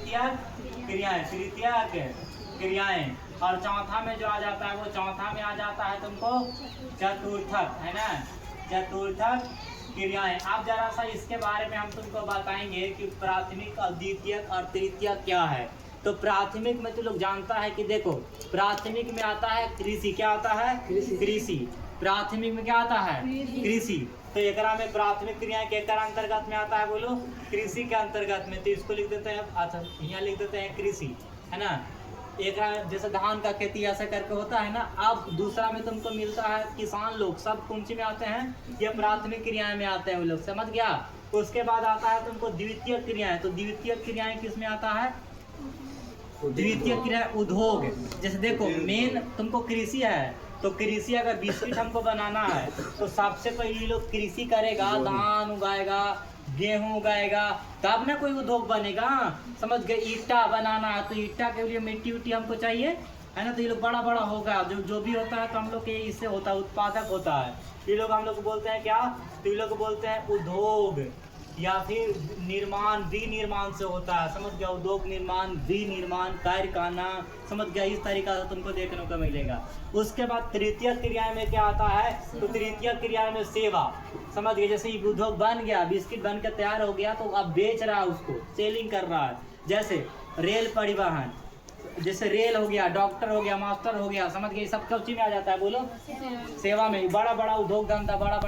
तृतीयक क्रियाएं, तृतीयक क्रियाएं। और चौथा में जो आ जाता है, वो चौथा में आ जाता है तुमको चतुर्थक, है ना, चतुर्थक क्रियाएं। अब जरा सा इसके बारे में हम तुमको बताएंगे कि प्राथमिक और द्वितीयक और तृतीयक क्या है। तो प्राथमिक में तो लोग जानता है कि देखो, प्राथमिक में आता है कृषि, क्या आता है, कृषि। प्राथमिक में क्या आता है, कृषि। तो एकरा में प्राथमिक क्रियाएं के अंतर्गत में आता है, बोलो, कृषि के अंतर्गत में। तो इसको लिख देते हैं, अच्छा यहाँ लिख देते हैं कृषि, है ना। एक जैसे धान का खेती ऐसा करके होता है ना। अब दूसरा में तुमको मिलता है किसान लोग, सब कौन सी में आते हैं, ये प्राथमिक क्रियाएं में आते हैं वो लोग, समझ गया। उसके बाद आता है तुमको द्वितीय क्रियाएं। तो द्वितीय क्रियाएं किस में आता है, द्वितीय क्रिया उद्योग। जैसे देखो मेन तुमको कृषि है, तो कृषि अगर बिस्किट हमको बनाना है तो सबसे पहले लोग कृषि करेगा, धान उगाएगा, गेहूं उगाएगा, तब ना कोई उद्योग बनेगा, समझ गए। ईटा बनाना है तो ईटा के लिए मिट्टी उट्टी हमको चाहिए, है ना। तो ये लोग बड़ा बड़ा होगा, जो भी होता है तो हम लोग के इससे होता है, उत्पादक होता है। ये लोग हम लोग बोलते हैं क्या, तो ये लोग बोलते हैं उद्योग, या फिर निर्माण, विनिर्माण से होता है, समझ गया। उद्योग, निर्माण, विनिर्माण, कारखाना, समझ गया। इस तरीका से तुमको देखने को मिलेगा। उसके बाद तृतीय क्रिया में क्या आता है, तो तृतीय क्रिया में सेवा, समझ गए। जैसे उद्योग बन गया, बिस्किट बन के तैयार हो गया, तो अब बेच रहा है, उसको सेलिंग कर रहा है। जैसे रेल परिवहन, जैसे रेल हो गया, डॉक्टर हो गया, मास्टर हो गया, समझ गए। सब कब चीज में आ जाता है, बोलो, सेवा में। बड़ा बड़ा उद्योग धंधा, बड़ा